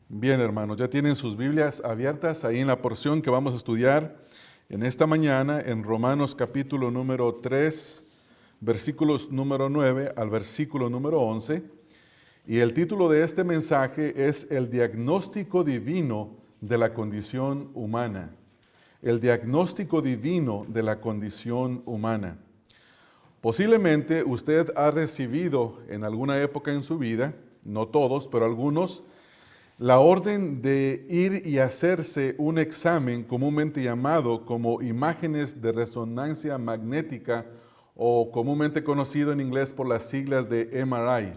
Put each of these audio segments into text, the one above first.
Bien, hermanos, ya tienen sus Biblias abiertas ahí en la porción que vamos a estudiar en esta mañana en Romanos capítulo número 3, versículos número 9 al versículo número 11. Y el título de este mensaje es el diagnóstico divino de la condición humana. El diagnóstico divino de la condición humana. Posiblemente usted ha recibido en alguna época en su vida, no todos, pero algunos, la orden de ir y hacerse un examen comúnmente llamado como imágenes de resonancia magnética o comúnmente conocido en inglés por las siglas de MRI.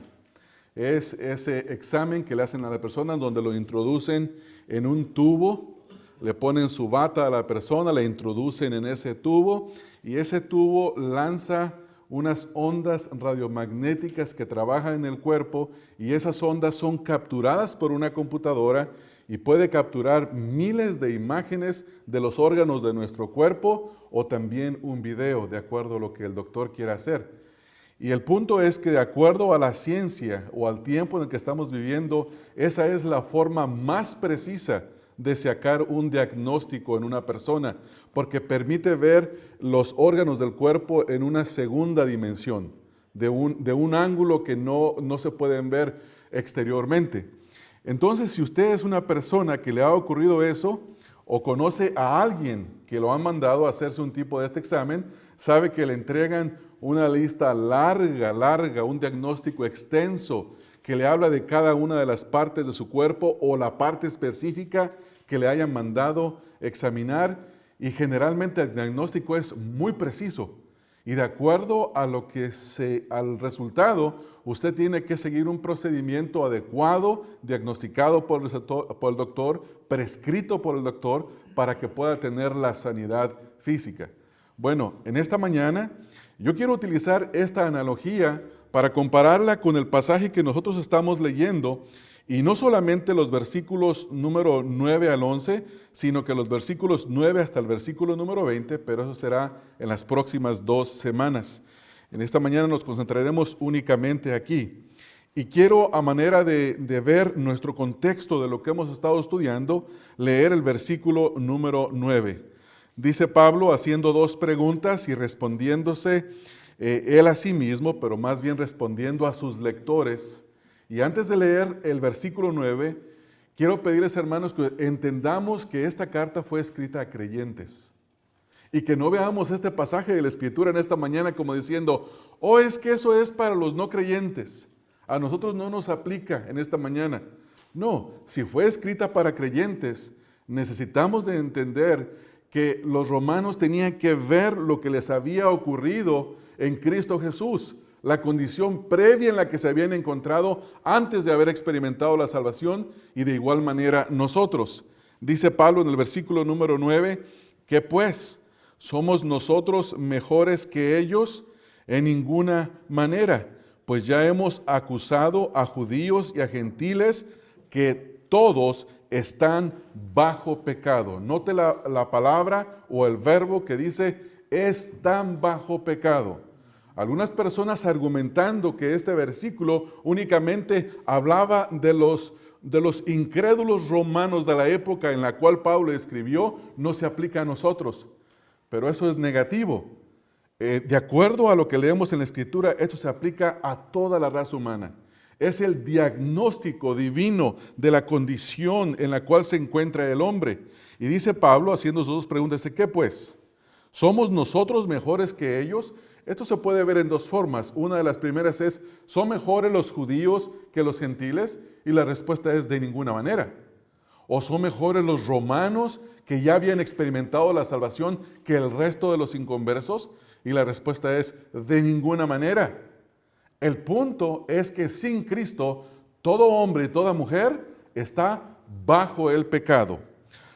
Es ese examen que le hacen a la persona donde lo introducen en un tubo, le ponen su bata a la persona, la introducen en ese tubo y ese tubo lanza unas ondas radiomagnéticas que trabajan en el cuerpo y esas ondas son capturadas por una computadora y puede capturar miles de imágenes de los órganos de nuestro cuerpo o también un video, de acuerdo a lo que el doctor quiera hacer. Y el punto es que de acuerdo a la ciencia o al tiempo en el que estamos viviendo, esa es la forma más precisa de sacar un diagnóstico en una persona, porque permite ver los órganos del cuerpo en una segunda dimensión, de un ángulo que no se pueden ver exteriormente. Entonces, si usted es una persona que le ha ocurrido eso, o conoce a alguien que lo han mandado a hacerse un tipo de este examen, sabe que le entregan una lista larga, un diagnóstico extenso que le habla de cada una de las partes de su cuerpo o la parte específica que le hayan mandado examinar, y generalmente el diagnóstico es muy preciso y de acuerdo a al resultado usted tiene que seguir un procedimiento adecuado, diagnosticado por el doctor, prescrito por el doctor para que pueda tener la sanidad física. Bueno, en esta mañana yo quiero utilizar esta analogía para compararla con el pasaje que nosotros estamos leyendo. Y no solamente los versículos número 9 al 11, sino que los versículos 9 hasta el versículo número 20, pero eso será en las próximas 2 semanas. En esta mañana nos concentraremos únicamente aquí. Y quiero, a manera de ver nuestro contexto de lo que hemos estado estudiando, leer el versículo número 9. Dice Pablo haciendo 2 preguntas y respondiéndose él a sí mismo, pero más bien respondiendo a sus lectores. Y antes de leer el versículo 9, quiero pedirles, hermanos, que entendamos que esta carta fue escrita a creyentes. Y que no veamos este pasaje de la Escritura en esta mañana como diciendo, es que eso es para los no creyentes. A nosotros no nos aplica en esta mañana. No, si fue escrita para creyentes, necesitamos de entender que los romanos tenían que ver lo que les había ocurrido en Cristo Jesús, la condición previa en la que se habían encontrado antes de haber experimentado la salvación, y de igual manera nosotros. Dice Pablo en el versículo número 9, que pues, ¿somos nosotros mejores que ellos? En ninguna manera, pues ya hemos acusado a judíos y a gentiles que todos están bajo pecado. Note la palabra o el verbo que dice, están bajo pecado. Algunas personas argumentando que este versículo únicamente hablaba de los incrédulos romanos de la época en la cual Pablo escribió, no se aplica a nosotros. Pero eso es negativo. De acuerdo a lo que leemos en la Escritura, esto se aplica a toda la raza humana. Es el diagnóstico divino de la condición en la cual se encuentra el hombre. Y dice Pablo, haciendo sus 2 preguntas, ¿qué pues? ¿Somos nosotros mejores que ellos? Esto se puede ver en 2 formas. Una de las primeras es, ¿son mejores los judíos que los gentiles? Y la respuesta es de ninguna manera. ¿O son mejores los romanos que ya habían experimentado la salvación que el resto de los inconversos? Y la respuesta es de ninguna manera. El punto es que sin Cristo, todo hombre y toda mujer está bajo el pecado.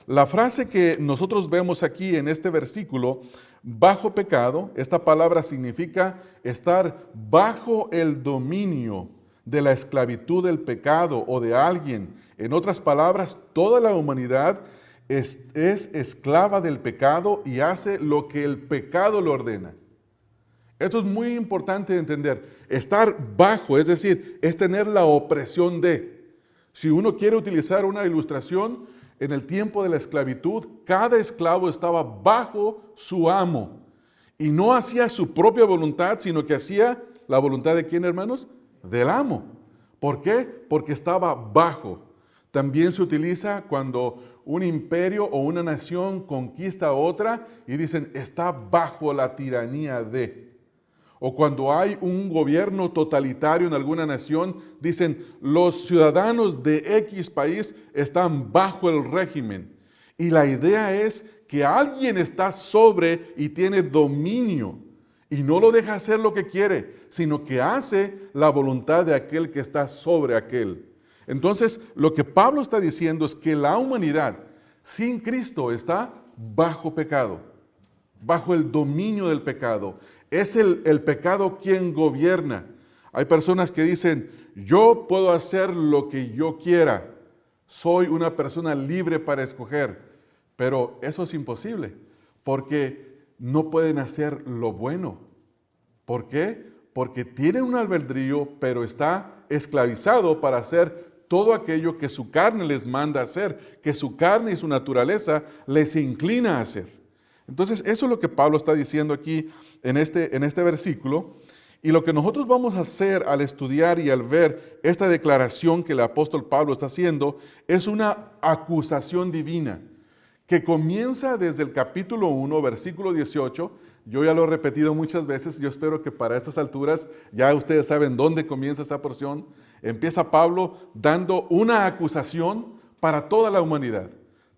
La frase que nosotros vemos aquí en este versículo, bajo pecado, esta palabra significa estar bajo el dominio de la esclavitud del pecado o de alguien. En otras palabras, toda la humanidad es esclava del pecado y hace lo que el pecado le ordena. Esto es muy importante de entender. Estar bajo, es decir, es tener la opresión de. Si uno quiere utilizar una ilustración, en el tiempo de la esclavitud, cada esclavo estaba bajo su amo y no hacía su propia voluntad, sino que hacía la voluntad de ¿quién, hermanos? Del amo. ¿Por qué? Porque estaba bajo. También se utiliza cuando un imperio o una nación conquista a otra y dicen está bajo la tiranía de. O cuando hay un gobierno totalitario en alguna nación, dicen los ciudadanos de X país están bajo el régimen. Y la idea es que alguien está sobre y tiene dominio. Y no lo deja hacer lo que quiere, sino que hace la voluntad de aquel que está sobre aquel. Entonces, lo que Pablo está diciendo es que la humanidad sin Cristo está bajo pecado, bajo el dominio del pecado. Es el pecado quien gobierna. Hay personas que dicen, yo puedo hacer lo que yo quiera. Soy una persona libre para escoger. Pero eso es imposible, porque no pueden hacer lo bueno. ¿Por qué? Porque tienen un albedrío, pero está esclavizado para hacer todo aquello que su carne les manda hacer, que su carne y su naturaleza les inclina a hacer. Entonces, eso es lo que Pablo está diciendo aquí en este versículo. Y lo que nosotros vamos a hacer al estudiar y al ver esta declaración que el apóstol Pablo está haciendo es una acusación divina que comienza desde el capítulo 1, versículo 18. Yo ya lo he repetido muchas veces. Yo espero que para estas alturas ya ustedes saben dónde comienza esa porción. Empieza Pablo dando una acusación para toda la humanidad.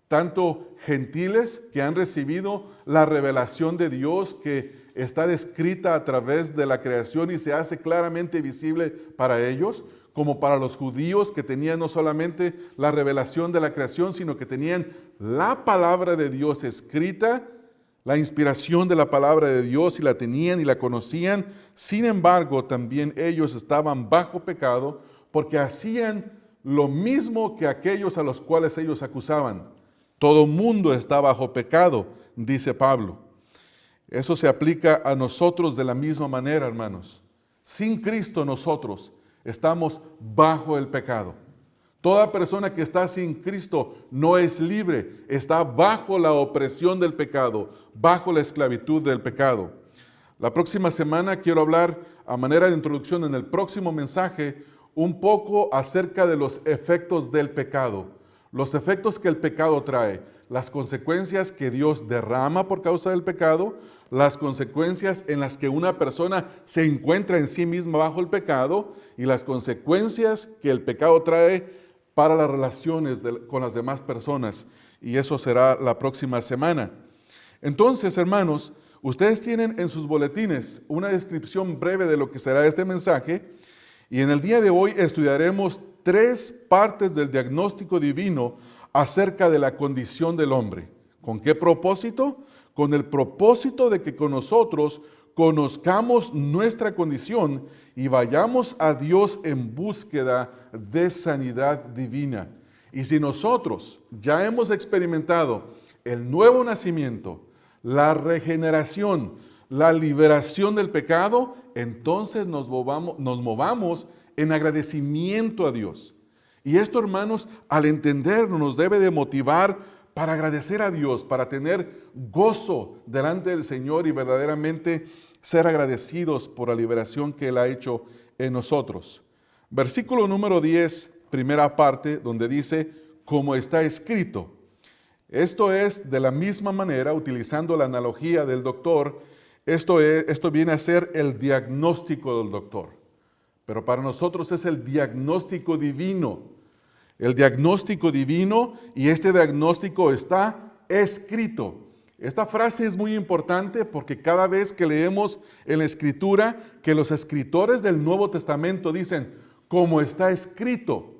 Tanto gentiles que han recibido la revelación de Dios que está descrita a través de la creación y se hace claramente visible para ellos, como para los judíos que tenían no solamente la revelación de la creación, sino que tenían la palabra de Dios escrita, la inspiración de la palabra de Dios y la tenían y la conocían. Sin embargo, también ellos estaban bajo pecado porque hacían lo mismo que aquellos a los cuales ellos acusaban. Todo mundo está bajo pecado, dice Pablo. Eso se aplica a nosotros de la misma manera, hermanos. Sin Cristo nosotros estamos bajo el pecado. Toda persona que está sin Cristo no es libre, está bajo la opresión del pecado, bajo la esclavitud del pecado. La próxima semana quiero hablar a manera de introducción en el próximo mensaje un poco acerca de los efectos del pecado. Los efectos que el pecado trae, las consecuencias que Dios derrama por causa del pecado, las consecuencias en las que una persona se encuentra en sí misma bajo el pecado y las consecuencias que el pecado trae para las relaciones con las demás personas. Y eso será la próxima semana. Entonces, hermanos, ustedes tienen en sus boletines una descripción breve de lo que será este mensaje. Y en el día de hoy estudiaremos 3 partes del diagnóstico divino acerca de la condición del hombre. ¿Con qué propósito? Con el propósito de que con nosotros conozcamos nuestra condición y vayamos a Dios en búsqueda de sanidad divina. Y si nosotros ya hemos experimentado el nuevo nacimiento, la regeneración, la liberación del pecado, entonces nos movamos en agradecimiento a Dios. Y esto, hermanos, al entenderlo nos debe de motivar para agradecer a Dios, para tener gozo delante del Señor y verdaderamente ser agradecidos por la liberación que Él ha hecho en nosotros. Versículo número 10, primera parte, donde dice, como está escrito. Esto es de la misma manera, utilizando la analogía del doctor, esto viene a ser el diagnóstico del doctor. Pero para nosotros es el diagnóstico divino. El diagnóstico divino, y este diagnóstico está escrito. Esta frase es muy importante porque cada vez que leemos en la Escritura que los escritores del Nuevo Testamento dicen, como está escrito.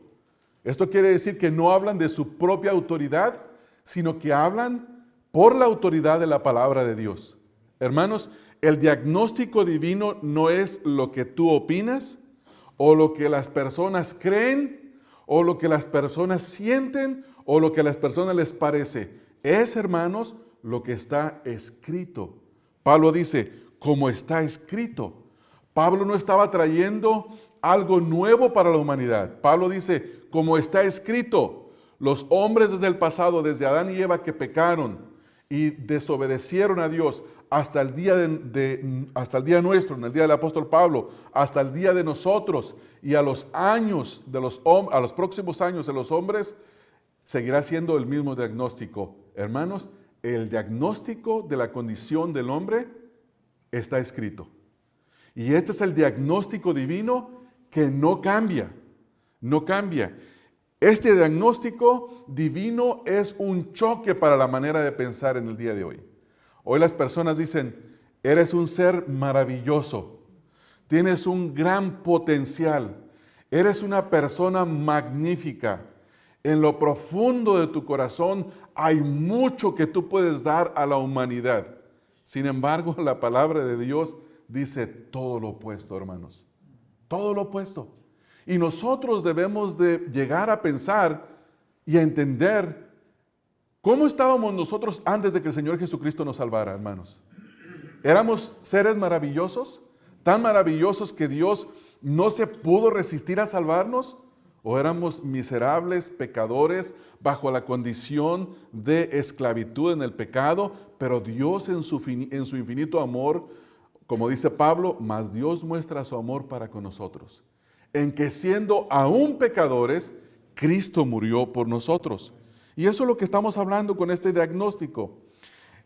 Esto quiere decir que no hablan de su propia autoridad, sino que hablan por la autoridad de la palabra de Dios. Hermanos, el diagnóstico divino no es lo que tú opinas, o lo que las personas creen, o lo que las personas sienten, o lo que a las personas les parece. Es, hermanos, lo que está escrito. Pablo dice, como está escrito. Pablo no estaba trayendo algo nuevo para la humanidad. Pablo dice, como está escrito, los hombres desde el pasado, desde Adán y Eva que pecaron y desobedecieron a Dios, hasta el día hasta el día nuestro, en el día del apóstol Pablo, hasta el día de nosotros y a los años a los próximos años de los hombres, seguirá siendo el mismo diagnóstico. Hermanos, el diagnóstico de la condición del hombre está escrito. Y este es el diagnóstico divino que no cambia, no cambia. Este diagnóstico divino es un choque para la manera de pensar en el día de hoy. Hoy las personas dicen, eres un ser maravilloso, tienes un gran potencial, eres una persona magnífica. En lo profundo de tu corazón hay mucho que tú puedes dar a la humanidad. Sin embargo, la palabra de Dios dice todo lo opuesto, hermanos. Todo lo opuesto. Y nosotros debemos de llegar a pensar y a entender cómo estábamos nosotros antes de que el Señor Jesucristo nos salvara, hermanos. ¿Éramos seres maravillosos? ¿Tan maravillosos que Dios no se pudo resistir a salvarnos? ¿O éramos miserables, pecadores, bajo la condición de esclavitud en el pecado? Pero Dios en su infinito amor, como dice Pablo, mas Dios muestra su amor para con nosotros, en que siendo aún pecadores, Cristo murió por nosotros. Y eso es lo que estamos hablando con este diagnóstico.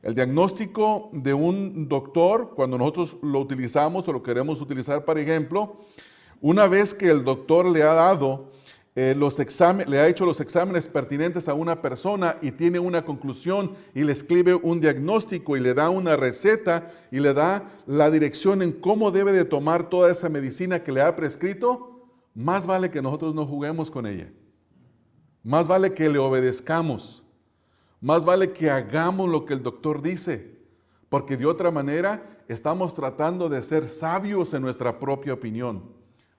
El diagnóstico de un doctor, cuando nosotros lo utilizamos o lo queremos utilizar, por ejemplo, una vez que el doctor le ha dado le ha hecho los exámenes pertinentes a una persona y tiene una conclusión y le escribe un diagnóstico y le da una receta y le da la dirección en cómo debe de tomar toda esa medicina que le ha prescrito, más vale que nosotros no juguemos con ella. Más vale que le obedezcamos. Más vale que hagamos lo que el doctor dice, porque de otra manera estamos tratando de ser sabios en nuestra propia opinión.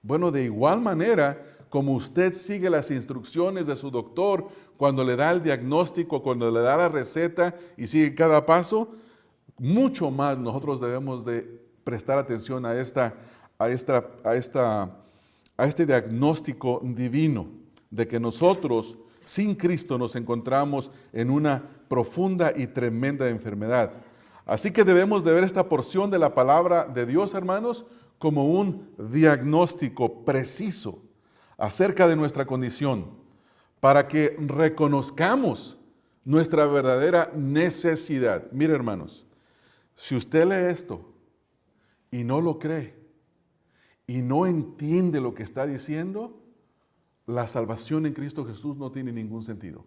Bueno, de igual manera, como usted sigue las instrucciones de su doctor cuando le da el diagnóstico, cuando le da la receta y sigue cada paso, mucho más nosotros debemos de prestar atención a este diagnóstico divino de que nosotros sin Cristo nos encontramos en una profunda y tremenda enfermedad. Así que debemos de ver esta porción de la palabra de Dios, hermanos, como un diagnóstico preciso acerca de nuestra condición, para que reconozcamos nuestra verdadera necesidad. Mire, hermanos, si usted lee esto y no lo cree y no entiende lo que está diciendo, la salvación en Cristo Jesús no tiene ningún sentido.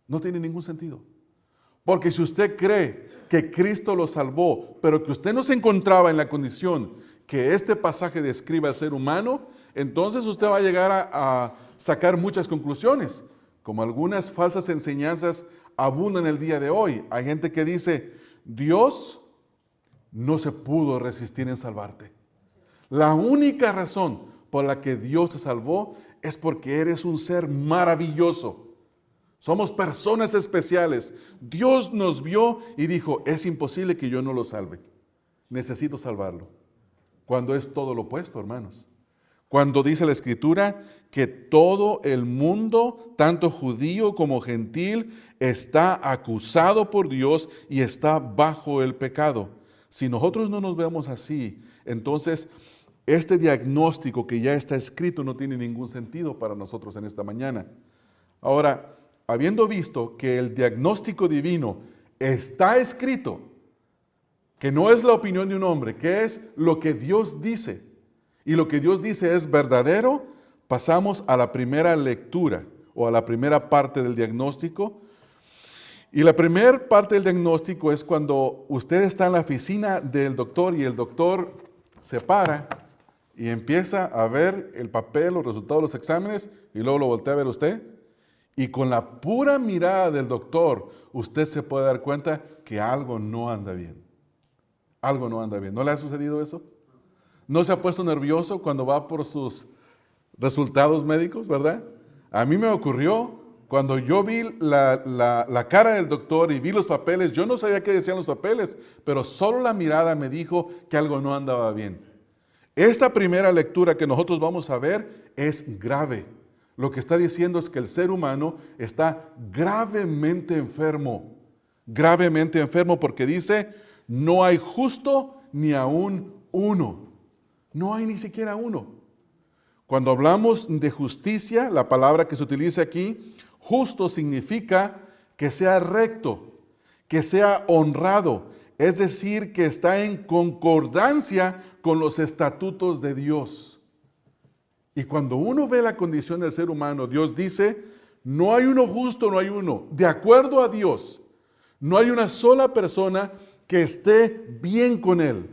No tiene ningún sentido. Porque si usted cree que Cristo lo salvó, pero que usted no se encontraba en la condición que este pasaje describe al ser humano, entonces usted va a llegar a sacar muchas conclusiones, como algunas falsas enseñanzas abundan el día de hoy. Hay gente que dice, Dios no se pudo resistir en salvarte. La única razón por la que Dios te salvó es porque eres un ser maravilloso. Somos personas especiales. Dios nos vio y dijo, es imposible que yo no lo salve. Necesito salvarlo. Cuando es todo lo opuesto, hermanos. Cuando dice la Escritura que todo el mundo, tanto judío como gentil, está acusado por Dios y está bajo el pecado. Si nosotros no nos vemos así, entonces este diagnóstico que ya está escrito no tiene ningún sentido para nosotros en esta mañana. Ahora, habiendo visto que el diagnóstico divino está escrito, que no es la opinión de un hombre, que es lo que Dios dice, y lo que Dios dice es verdadero, pasamos a la primera lectura o a la primera parte del diagnóstico. Y la primera parte del diagnóstico es cuando usted está en la oficina del doctor y el doctor se para y empieza a ver el papel, los resultados de los exámenes y luego lo voltea a ver usted. Y con la pura mirada del doctor, usted se puede dar cuenta que algo no anda bien. Algo no anda bien. ¿No le ha sucedido eso? ¿No se ha puesto nervioso cuando va por sus resultados médicos, verdad? A mí me ocurrió cuando yo vi la cara del doctor y vi los papeles. Yo no sabía qué decían los papeles, pero solo la mirada me dijo que algo no andaba bien. Esta primera lectura que nosotros vamos a ver es grave. Lo que está diciendo es que el ser humano está gravemente enfermo porque dice, no hay justo ni aún uno. No hay ni siquiera uno. Cuando hablamos de justicia, la palabra que se utiliza aquí, justo significa que sea recto, que sea honrado, es decir, que está en concordancia con los estatutos de Dios. Y cuando uno ve la condición del ser humano, Dios dice, no hay uno justo, no hay uno. De acuerdo a Dios, no hay una sola persona que esté bien con Él,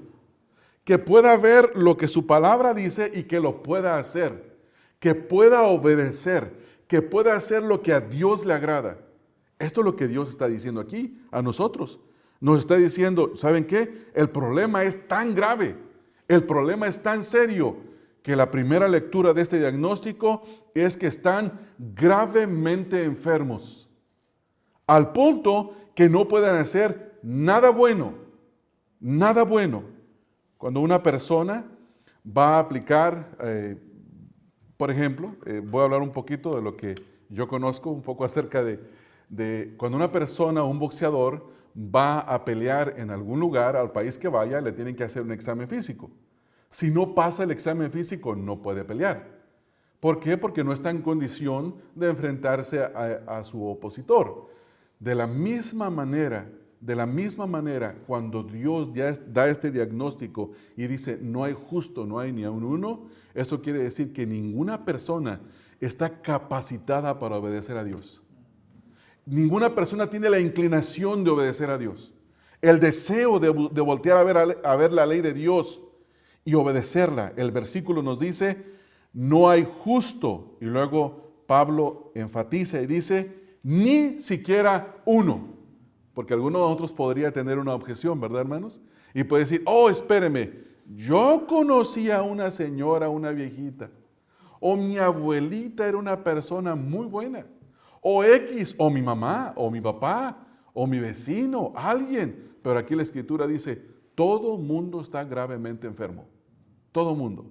que pueda ver lo que su palabra dice y que lo pueda hacer, que pueda obedecer, que pueda hacer lo que a Dios le agrada. Esto es lo que Dios está diciendo aquí a nosotros. Nos está diciendo, ¿saben qué? El problema es tan grave, el problema es tan serio, que la primera lectura de este diagnóstico es que están gravemente enfermos, al punto que no pueden hacer nada bueno, nada bueno. Cuando una persona va a aplicar, por ejemplo, voy a hablar un poquito de lo que yo conozco, un poco acerca de cuando una persona, un boxeador, va a pelear en algún lugar, al país que vaya, le tienen que hacer un examen físico. Si no pasa el examen físico, no puede pelear. ¿Por qué? Porque no está en condición de enfrentarse a su opositor. De la misma manera, cuando Dios ya da este diagnóstico y dice, no hay justo, no hay ni aun uno, eso quiere decir que ninguna persona está capacitada para obedecer a Dios. Ninguna persona tiene la inclinación de obedecer a Dios. El deseo de voltear a ver la ley de Dios y obedecerla. El versículo nos dice, no hay justo. Y luego Pablo enfatiza y dice, ni siquiera uno. Porque alguno de nosotros podría tener una objeción, ¿verdad, hermanos? Y puede decir, oh, espéreme, yo conocí a una señora, una viejita, o mi abuelita era una persona muy buena, o X, o mi mamá, o mi papá, o mi vecino, alguien. Pero aquí la Escritura dice, todo mundo está gravemente enfermo. Todo mundo.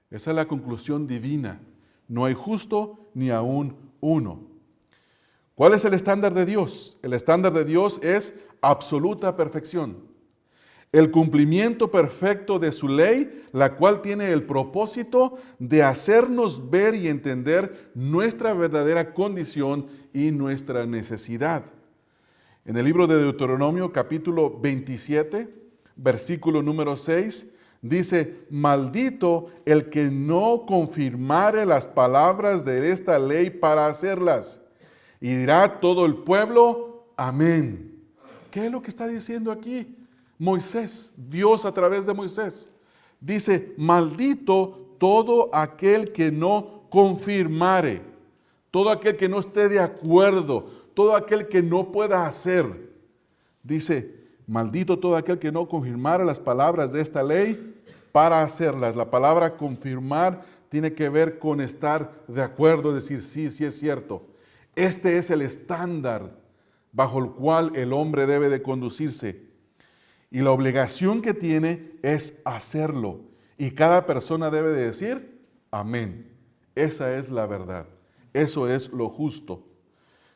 Esa es la conclusión divina. No hay justo ni aún uno. ¿Cuál es el estándar de Dios? El estándar de Dios es absoluta perfección. El cumplimiento perfecto de su ley, la cual tiene el propósito de hacernos ver y entender nuestra verdadera condición y nuestra necesidad. En el libro de Deuteronomio, capítulo 27, versículo número 6, dice, maldito el que no confirmare las palabras de esta ley para hacerlas. Y dirá todo el pueblo, amén. ¿Qué es lo que está diciendo aquí? Moisés, Dios a través de Moisés. Dice, maldito todo aquel que no confirmare, todo aquel que no esté de acuerdo, todo aquel que no pueda hacer. Dice, maldito todo aquel que no confirmara las palabras de esta ley para hacerlas. La palabra confirmar tiene que ver con estar de acuerdo, decir, sí, sí es cierto. Este es el estándar bajo el cual el hombre debe de conducirse. Y la obligación que tiene es hacerlo. Y cada persona debe de decir, amén. Esa es la verdad. Eso es lo justo.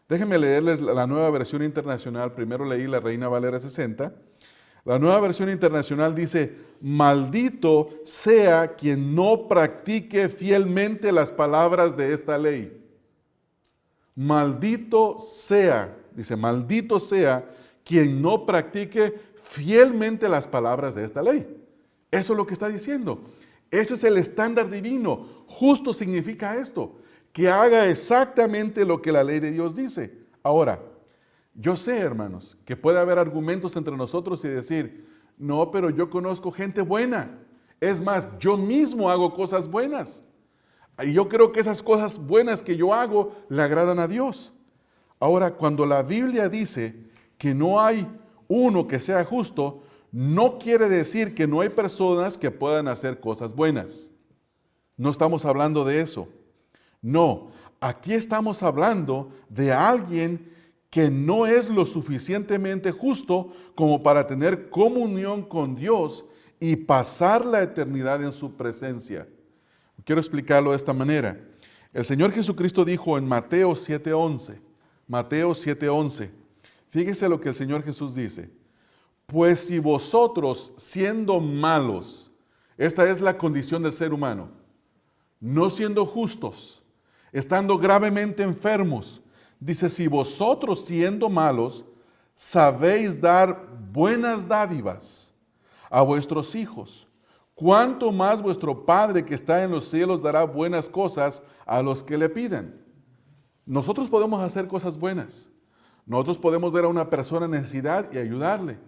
Déjenme leerles la Nueva Versión Internacional. Primero leí la Reina Valera 60. La Nueva Versión Internacional dice, maldito sea quien no practique fielmente las palabras de esta ley. Maldito sea, dice, maldito sea quien no practique fielmente las palabras de esta ley. Eso es lo que está diciendo. Ese es el estándar divino. Justo significa esto, que haga exactamente lo que la ley de Dios dice. Ahora, yo sé, hermanos, que puede haber argumentos entre nosotros y decir, no, pero yo conozco gente buena. Es más, yo mismo hago cosas buenas. Y yo creo que esas cosas buenas que yo hago le agradan a Dios. Ahora, cuando la Biblia dice que no hay uno que sea justo, no quiere decir que no hay personas que puedan hacer cosas buenas. No estamos hablando de eso. No, aquí estamos hablando de alguien que no es lo suficientemente justo como para tener comunión con Dios y pasar la eternidad en su presencia. Quiero explicarlo de esta manera. El Señor Jesucristo dijo en Mateo 7:11, Mateo 7:11, fíjese lo que el Señor Jesús dice. Pues si vosotros, siendo malos, esta es la condición del ser humano, no siendo justos, estando gravemente enfermos, dice, si vosotros siendo malos, sabéis dar buenas dádivas a vuestros hijos, ¿cuánto más vuestro Padre que está en los cielos dará buenas cosas a los que le piden? Nosotros podemos hacer cosas buenas. Nosotros podemos ver a una persona en necesidad y ayudarle.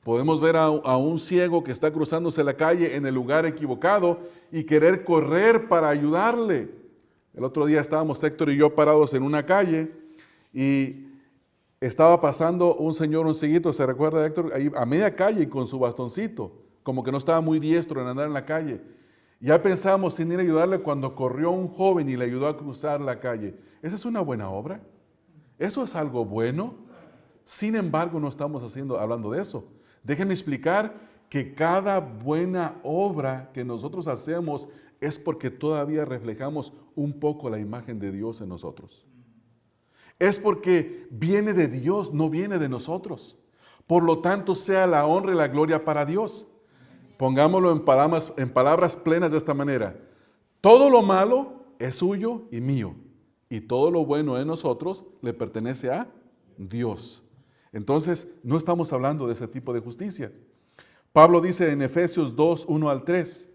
Podemos ver a un ciego que está cruzándose la calle en el lugar equivocado y querer correr para ayudarle. El otro día estábamos Héctor y yo parados en una calle y estaba pasando un señor, un cieguito, ¿se recuerda, Héctor? Ahí a media calle con su bastoncito, como que no estaba muy diestro en andar en la calle. Ya pensamos en ir a ayudarle cuando corrió un joven y le ayudó a cruzar la calle. ¿Esa es una buena obra? ¿Eso es algo bueno? Sin embargo, no estamos hablando de eso. Déjenme explicar que cada buena obra que nosotros hacemos es porque todavía reflejamos un poco la imagen de Dios en nosotros. Es porque viene de Dios, no viene de nosotros. Por lo tanto, sea la honra y la gloria para Dios. Pongámoslo en palabras plenas de esta manera. Todo lo malo es suyo y mío. Y todo lo bueno en nosotros le pertenece a Dios. Entonces, no estamos hablando de ese tipo de justicia. Pablo dice en Efesios 2, 1 al 3,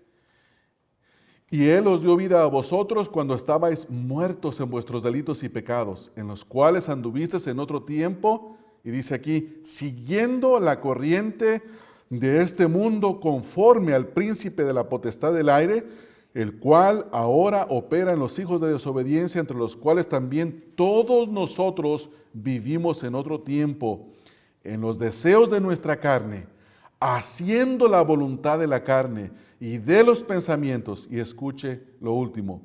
y Él os dio vida a vosotros cuando estabais muertos en vuestros delitos y pecados, en los cuales anduvisteis en otro tiempo, y dice aquí, siguiendo la corriente de este mundo conforme al príncipe de la potestad del aire, el cual ahora opera en los hijos de desobediencia, entre los cuales también todos nosotros vivimos en otro tiempo, en los deseos de nuestra carne, haciendo la voluntad de la carne y de los pensamientos. Y escuche lo último,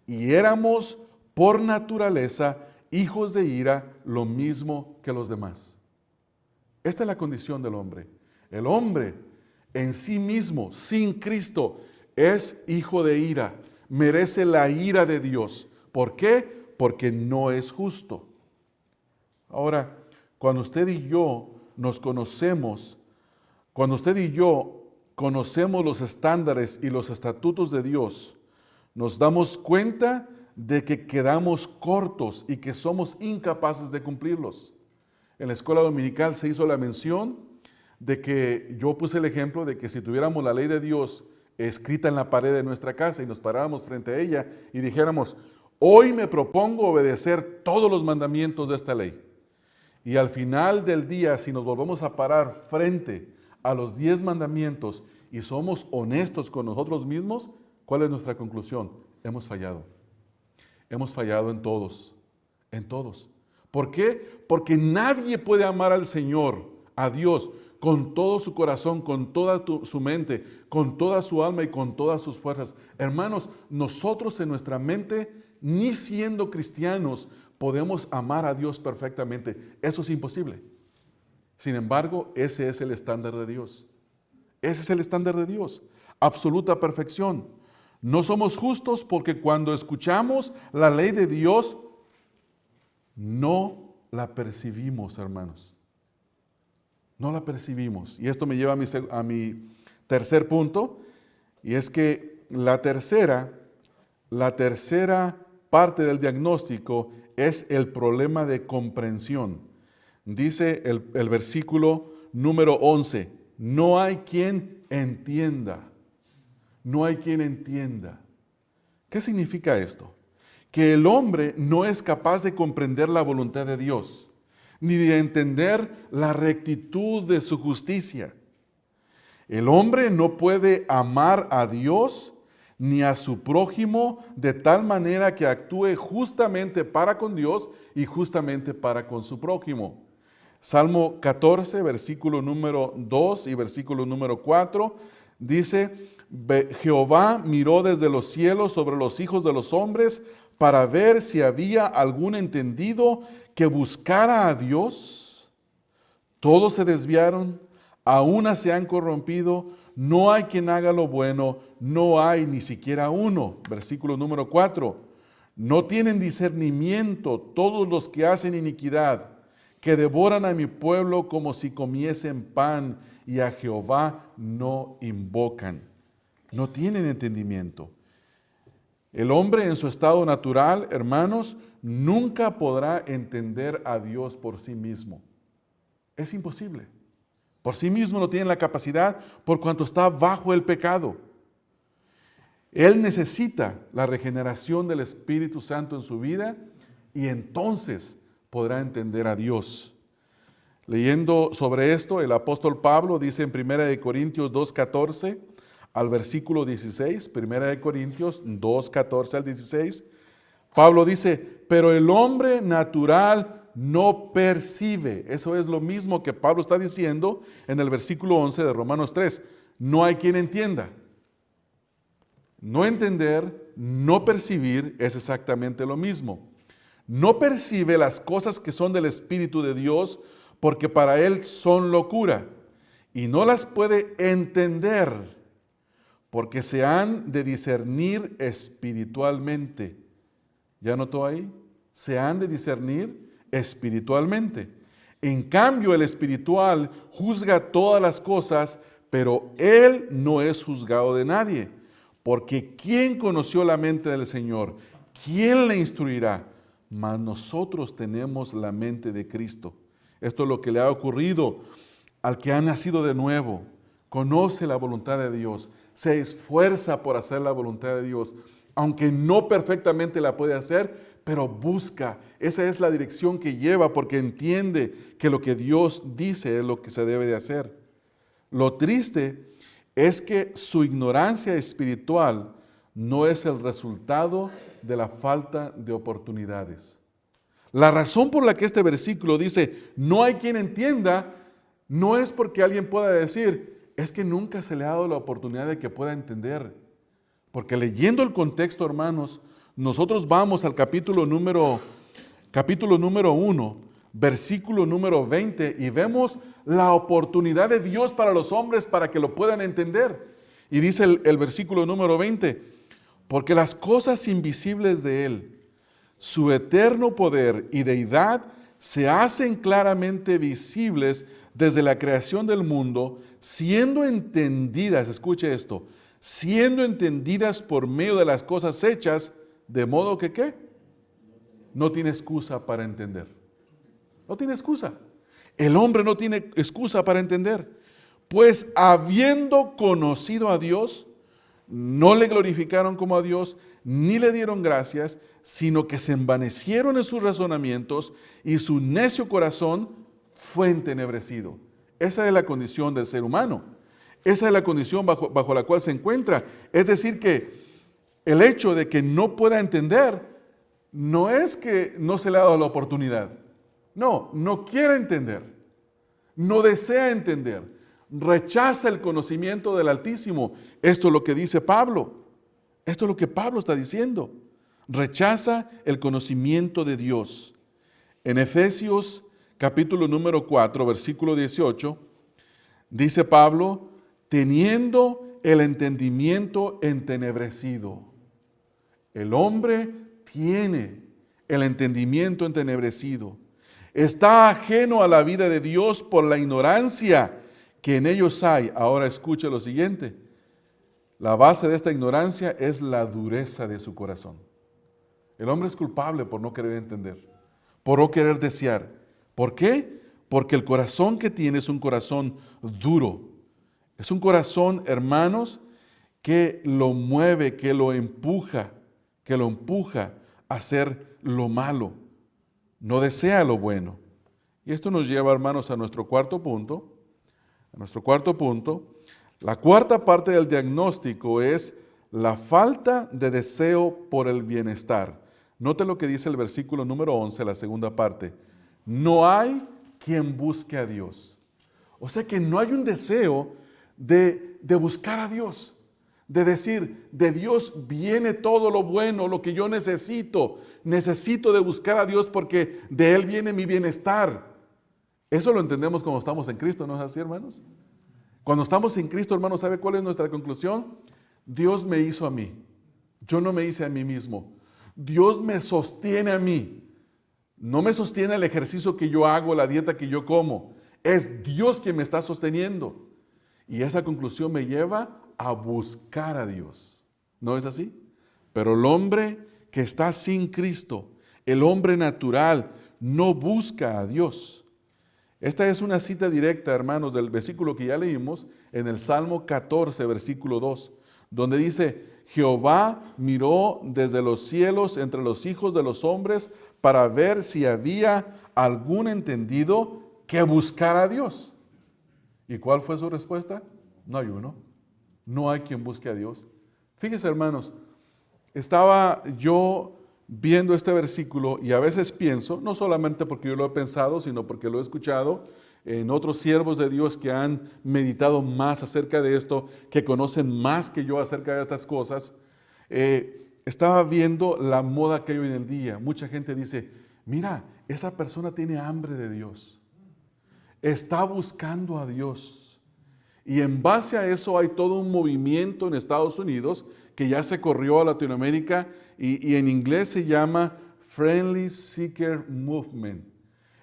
y éramos por naturaleza hijos de ira, lo mismo que los demás. Esta es la condición del hombre. El hombre en sí mismo, sin Cristo, es hijo de ira, merece la ira de Dios. ¿Por qué? Porque no es justo. Ahora, cuando usted y yo nos conocemos, cuando usted y yo conocemos los estándares y los estatutos de Dios, nos damos cuenta de que quedamos cortos y que somos incapaces de cumplirlos. En la escuela dominical se hizo la mención de que yo puse el ejemplo de que si tuviéramos la ley de Dios escrita en la pared de nuestra casa y nos paráramos frente a ella y dijéramos, hoy me propongo obedecer todos los mandamientos de esta ley. Y al final del día, si nos volvemos a parar frente a los 10 mandamientos y somos honestos con nosotros mismos, ¿cuál es nuestra conclusión? Hemos fallado. Hemos fallado en todos, en todos. ¿Por qué? Porque nadie puede amar al Señor, a Dios, con todo su corazón, con toda su mente, con toda su alma y con todas sus fuerzas. Hermanos, nosotros en nuestra mente, ni siendo cristianos, podemos amar a Dios perfectamente. Eso es imposible. Sin embargo, ese es el estándar de Dios. Ese es el estándar de Dios. Absoluta perfección. No somos justos porque cuando escuchamos la ley de Dios, no la percibimos, hermanos. No la percibimos. Y esto me lleva a mi tercer punto, y es que la tercera parte del diagnóstico es el problema de comprensión. Dice el versículo número 11, no hay quien entienda. No hay quien entienda. ¿Qué significa esto? Que el hombre no es capaz de comprender la voluntad de Dios, ni de entender la rectitud de su justicia. El hombre no puede amar a Dios ni a su prójimo de tal manera que actúe justamente para con Dios y justamente para con su prójimo. Salmo 14, versículo número 2 y versículo número 4, dice, Jehová miró desde los cielos sobre los hijos de los hombres para ver si había algún entendido que buscara a Dios. Todos se desviaron, a una se han corrompido, no hay quien haga lo bueno, no hay ni siquiera uno. Versículo número 4. No tienen discernimiento todos los que hacen iniquidad, que devoran a mi pueblo como si comiesen pan y a Jehová no invocan. No tienen entendimiento. El hombre en su estado natural, hermanos, nunca podrá entender a Dios por sí mismo. Es imposible. Por sí mismo no tiene la capacidad por cuanto está bajo el pecado. Él necesita la regeneración del Espíritu Santo en su vida y entonces podrá entender a Dios. Leyendo sobre esto, el apóstol Pablo dice en 1 Corintios 2:14 al versículo 16, 1 Corintios 2:14 al 16, Pablo dice, pero el hombre natural no percibe. Eso es lo mismo que Pablo está diciendo en el versículo 11 de Romanos 3. No hay quien entienda. No entender, no percibir es exactamente lo mismo. No percibe las cosas que son del Espíritu de Dios porque para él son locura y no las puede entender porque se han de discernir espiritualmente. ¿Ya notó ahí? Se han de discernir espiritualmente. En cambio, el espiritual juzga todas las cosas, pero él no es juzgado de nadie. Porque ¿quién conoció la mente del Señor? ¿Quién le instruirá? Mas nosotros tenemos la mente de Cristo. Esto es lo que le ha ocurrido al que ha nacido de nuevo. Conoce la voluntad de Dios. Se esfuerza por hacer la voluntad de Dios. Aunque no perfectamente la puede hacer, pero busca. Esa es la dirección que lleva porque entiende que lo que Dios dice es lo que se debe de hacer. Lo triste es que su ignorancia espiritual no es el resultado de la falta de oportunidades. La razón por la que este versículo dice, no hay quien entienda, no es porque alguien pueda decir, es que nunca se le ha dado la oportunidad de que pueda entender. Porque leyendo el contexto, hermanos, nosotros vamos al capítulo número 1, versículo número 20, y vemos la oportunidad de Dios para los hombres para que lo puedan entender. Y dice el versículo número 20, porque las cosas invisibles de Él, su eterno poder y deidad, se hacen claramente visibles desde la creación del mundo, siendo entendidas, escuche esto, siendo entendidas por medio de las cosas hechas, de modo que ¿qué? No tiene excusa para entender. No tiene excusa. El hombre no tiene excusa para entender. Pues habiendo conocido a Dios, no le glorificaron como a Dios, ni le dieron gracias, sino que se envanecieron en sus razonamientos y su necio corazón fue entenebrecido. Esa es la condición del ser humano. Esa es la condición bajo la cual se encuentra. Es decir que el hecho de que no pueda entender no es que no se le ha dado la oportunidad. No, no quiere entender. No desea entender. Rechaza el conocimiento del Altísimo. Esto es lo que dice Pablo. Esto es lo que Pablo está diciendo. Rechaza el conocimiento de Dios. En Efesios capítulo número 4, versículo 18, dice Pablo, teniendo el entendimiento entenebrecido. El hombre tiene el entendimiento entenebrecido. Está ajeno a la vida de Dios por la ignorancia que en ellos hay. Ahora escuche lo siguiente. La base de esta ignorancia es la dureza de su corazón. El hombre es culpable por no querer entender, por no querer desear. ¿Por qué? Porque el corazón que tiene es un corazón duro. Es un corazón, hermanos, que lo mueve, que lo empuja a hacer lo malo. No desea lo bueno. Y esto nos lleva, hermanos, a nuestro cuarto punto. La cuarta parte del diagnóstico es la falta de deseo por el bienestar. Note lo que dice el versículo número 11, la segunda parte. No hay quien busque a Dios. O sea que no hay un deseo de buscar a Dios. De decir, de Dios viene todo lo bueno, lo que yo necesito. Necesito de buscar a Dios porque de Él viene mi bienestar. Eso lo entendemos cuando estamos en Cristo, ¿no es así, hermanos? Cuando estamos en Cristo, hermanos, ¿sabe cuál es nuestra conclusión? Dios me hizo a mí. Yo no me hice a mí mismo. Dios me sostiene a mí. No me sostiene el ejercicio que yo hago, la dieta que yo como. Es Dios quien me está sosteniendo. Y esa conclusión me lleva a buscar a Dios. ¿No es así? Pero el hombre que está sin Cristo, el hombre natural, no busca a Dios. Esta es una cita directa, hermanos, del versículo que ya leímos en el Salmo 14, versículo 2, donde dice: Jehová miró desde los cielos entre los hijos de los hombres para ver si había algún entendido que buscara a Dios. ¿Y cuál fue su respuesta? No hay uno. No hay quien busque a Dios. Fíjense, hermanos, estaba yo viendo este versículo y a veces pienso, no solamente porque yo lo he pensado, sino porque lo he escuchado en otros siervos de Dios que han meditado más acerca de esto, que conocen más que yo acerca de estas cosas. Estaba viendo la moda que hay hoy en el día. Mucha gente dice: mira, esa persona tiene hambre de Dios, está buscando a Dios. Y en base a eso hay todo un movimiento en Estados Unidos que ya se corrió a Latinoamérica y en inglés se llama Friendly Seeker Movement,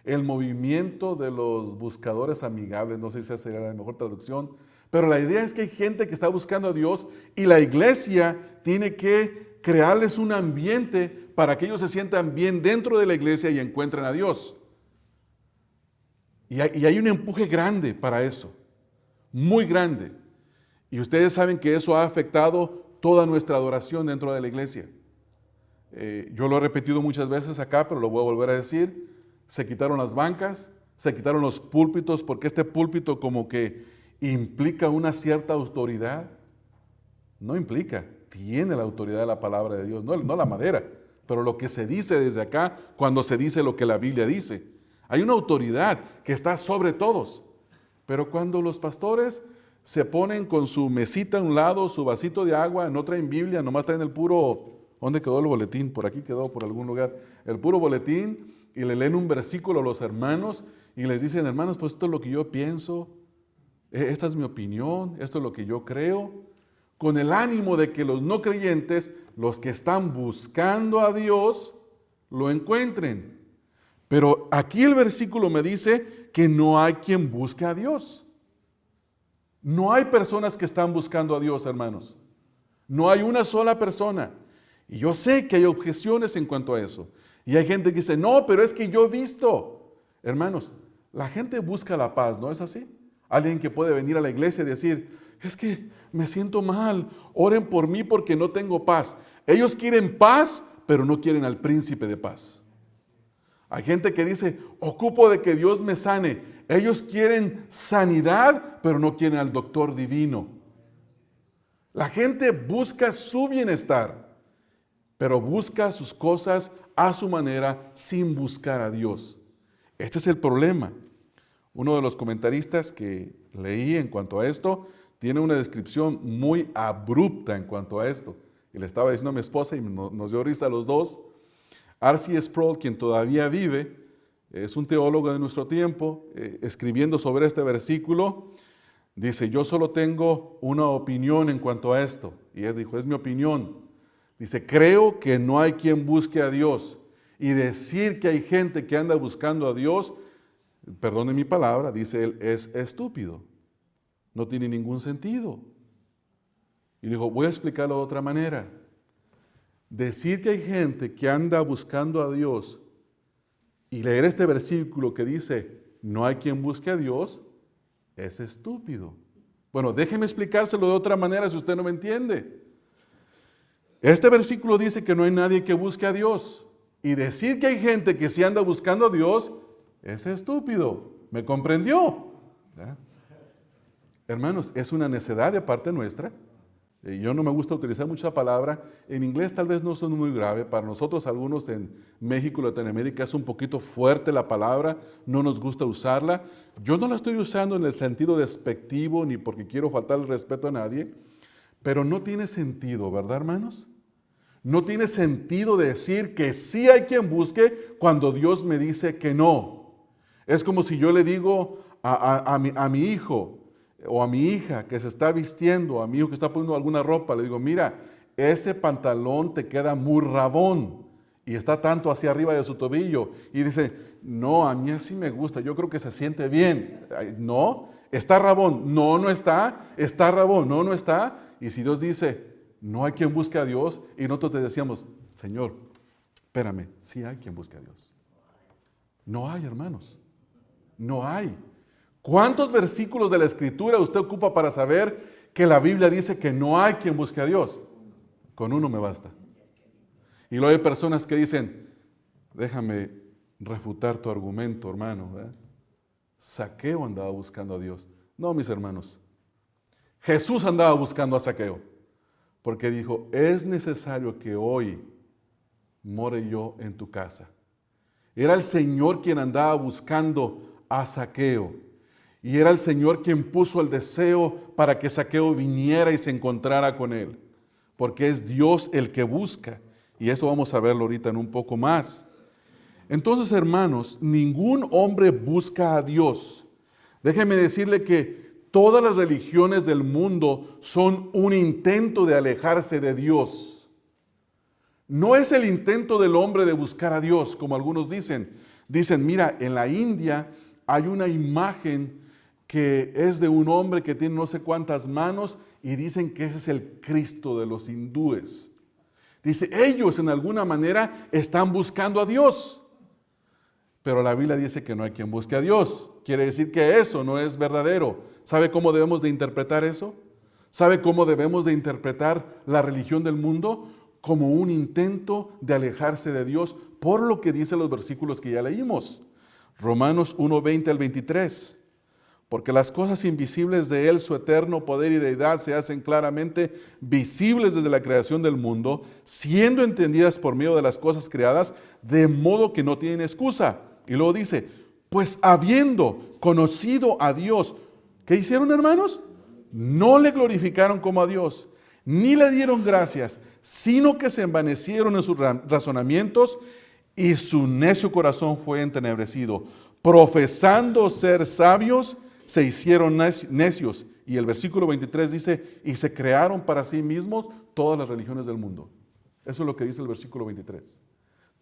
el movimiento de los buscadores amigables. No sé si esa sería la mejor traducción, pero la idea es que hay gente que está buscando a Dios y la iglesia tiene que crearles un ambiente para que ellos se sientan bien dentro de la iglesia y encuentren a Dios. Y hay un empuje grande para eso, muy grande. Y ustedes saben que eso ha afectado toda nuestra adoración dentro de la iglesia. Yo lo he repetido muchas veces acá, pero lo voy a volver a decir. Se quitaron las bancas, se quitaron los púlpitos, porque este púlpito como que implica una cierta autoridad. No implica, tiene la autoridad de la palabra de Dios, no la madera, pero lo que se dice desde acá cuando se dice lo que la Biblia dice. Hay una autoridad que está sobre todos. Pero cuando los pastores se ponen con su mesita a un lado, su vasito de agua, no traen Biblia, nomás traen el puro, ¿dónde quedó el boletín? Por aquí quedó, por algún lugar, el puro boletín, y le leen un versículo a los hermanos y les dicen: hermanos, pues esto es lo que yo pienso, esta es mi opinión, esto es lo que yo creo, con el ánimo de que los no creyentes, los que están buscando a Dios, lo encuentren. Pero aquí el versículo me dice que no hay quien busque a Dios. No hay personas que están buscando a Dios, hermanos. No hay una sola persona. Y yo sé que hay objeciones en cuanto a eso. Y hay gente que dice: no, pero es que yo he visto. Hermanos, la gente busca la paz, ¿no es así? Alguien que puede venir a la iglesia y decir: es que me siento mal, oren por mí porque no tengo paz. Ellos quieren paz, pero no quieren al príncipe de paz. Hay gente que dice: ocupo de que Dios me sane. Ellos quieren sanidad, pero no quieren al doctor divino. La gente busca su bienestar, pero busca sus cosas a su manera sin buscar a Dios. Este es el problema. Uno de los comentaristas que leí en cuanto a esto tiene una descripción muy abrupta en cuanto a esto. Y le estaba diciendo a mi esposa y nos dio risa a los dos. R.C. Sproul, quien todavía vive, es un teólogo de nuestro tiempo, escribiendo sobre este versículo, dice: yo solo tengo una opinión en cuanto a esto. Y él dijo: es mi opinión. Dice: creo que no hay quien busque a Dios. Y decir que hay gente que anda buscando a Dios, perdone mi palabra, dice él, es estúpido. No tiene ningún sentido. Y dijo: voy a explicarlo de otra manera. Decir que hay gente que anda buscando a Dios y leer este versículo que dice: no hay quien busque a Dios, es estúpido. Bueno, déjeme explicárselo de otra manera si usted no me entiende. Este versículo dice que no hay nadie que busque a Dios. Y decir que hay gente que sí anda buscando a Dios es estúpido. ¿Me comprendió? ¿Ya? Hermanos, es una necedad de parte nuestra. Yo no me gusta utilizar mucha palabra. En inglés tal vez no son muy grave. Para nosotros, algunos en México, Latinoamérica, es un poquito fuerte la palabra. No nos gusta usarla. Yo no la estoy usando en el sentido despectivo ni porque quiero faltar el respeto a nadie. Pero no tiene sentido, ¿verdad, hermanos? No tiene sentido decir que sí hay quien busque cuando Dios me dice que no. Es como si yo le digo a mi hijo o a mi hija que se está vistiendo, a mi hijo que está poniendo alguna ropa, le digo: mira, ese pantalón te queda muy rabón y está tanto hacia arriba de su tobillo. Y dice, no, a mí así me gusta, yo creo que se siente bien. No, está rabón. No, no está. Está rabón. No, no está. Y si Dios dice, no hay quien busque a Dios, y nosotros te decíamos, Señor, espérame, sí hay quien busque a Dios. No hay, hermanos. No hay. ¿Cuántos versículos de la Escritura usted ocupa para saber que la Biblia dice que no hay quien busque a Dios? Con uno me basta. Y luego hay personas que dicen, déjame refutar tu argumento, hermano. Zaqueo andaba buscando a Dios. No, mis hermanos. Jesús andaba buscando a Zaqueo. Porque dijo, es necesario que hoy more yo en tu casa. Era el Señor quien andaba buscando a Zaqueo. Y era el Señor quien puso el deseo para que Zaqueo viniera y se encontrara con él. Porque es Dios el que busca. Y eso vamos a verlo ahorita en un poco más. Entonces, hermanos, ningún hombre busca a Dios. Déjeme decirle que todas las religiones del mundo son un intento de alejarse de Dios. No es el intento del hombre de buscar a Dios, como algunos dicen. Dicen, mira, en la India hay una imagen que es de un hombre que tiene no sé cuántas manos y dicen que ese es el Cristo de los hindúes. Dice, ellos en alguna manera están buscando a Dios. Pero la Biblia dice que no hay quien busque a Dios. Quiere decir que eso no es verdadero. ¿Sabe cómo debemos de interpretar eso? ¿Sabe cómo debemos de interpretar la religión del mundo? Como un intento de alejarse de Dios, por lo que dicen los versículos que ya leímos. Romanos 1:20 al 23. Porque las cosas invisibles de Él, su eterno poder y deidad, se hacen claramente visibles desde la creación del mundo, siendo entendidas por medio de las cosas creadas, de modo que no tienen excusa. Y luego dice, pues habiendo conocido a Dios, ¿qué hicieron, hermanos? No le glorificaron como a Dios, ni le dieron gracias, sino que se envanecieron en sus razonamientos y su necio corazón fue entenebrecido. Profesando ser sabios, se hicieron necios. Y el versículo 23 dice, y se crearon para sí mismos todas las religiones del mundo. Eso es lo que dice el versículo 23.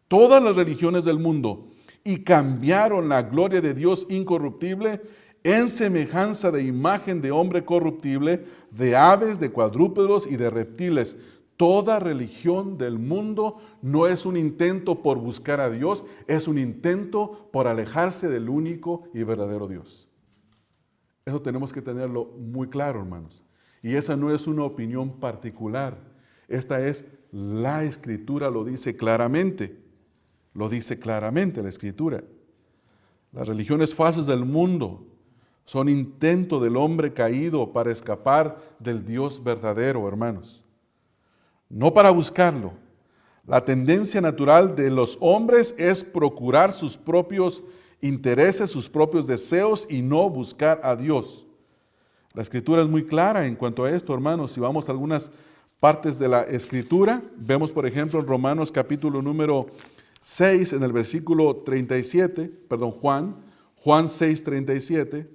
Todas las religiones del mundo, y cambiaron la gloria de Dios incorruptible en semejanza de imagen de hombre corruptible, de aves, de cuadrúpedos y de reptiles. Toda religión del mundo no es un intento por buscar a Dios, es un intento por alejarse del único y verdadero Dios. Eso tenemos que tenerlo muy claro, hermanos. Y esa no es una opinión particular. Esta es la Escritura, lo dice claramente. Lo dice claramente la Escritura. Las religiones falsas del mundo son intento del hombre caído para escapar del Dios verdadero, hermanos. No para buscarlo. La tendencia natural de los hombres es procurar sus propios intereses, sus propios deseos y no buscar a Dios. La Escritura es muy clara en cuanto a esto, hermanos. Si vamos a algunas partes de la Escritura, vemos por ejemplo en Romanos capítulo número 6, en el versículo 37, Juan 6:37.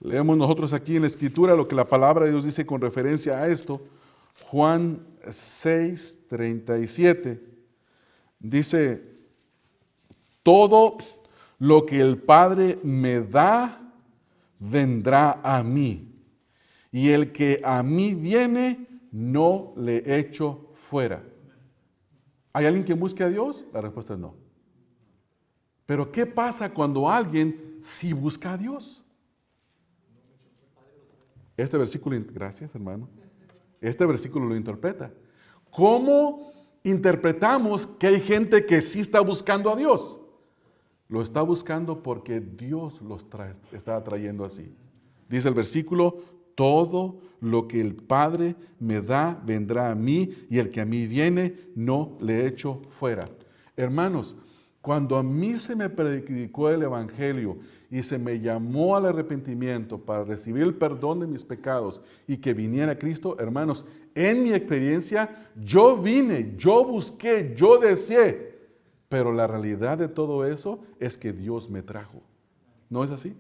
Leemos nosotros aquí en la Escritura lo que la palabra de Dios dice con referencia a esto. Juan 6:37 dice, todo lo que el Padre me da, vendrá a mí. Y el que a mí viene, no le echo fuera. ¿Hay alguien que busque a Dios? La respuesta es no. Pero ¿qué pasa cuando alguien sí busca a Dios? Este versículo, gracias hermano, este versículo lo interpreta. ¿Cómo interpretamos que hay gente que sí está buscando a Dios? Lo está buscando porque Dios los está atrayendo así. Dice el versículo, todo lo que el Padre me da vendrá a mí, y el que a mí viene no le echo fuera. Hermanos, cuando a mí se me predicó el Evangelio y se me llamó al arrepentimiento para recibir el perdón de mis pecados y que viniera Cristo, hermanos, en mi experiencia, yo vine, yo busqué, yo deseé. Pero la realidad de todo eso es que Dios me trajo. ¿No es así?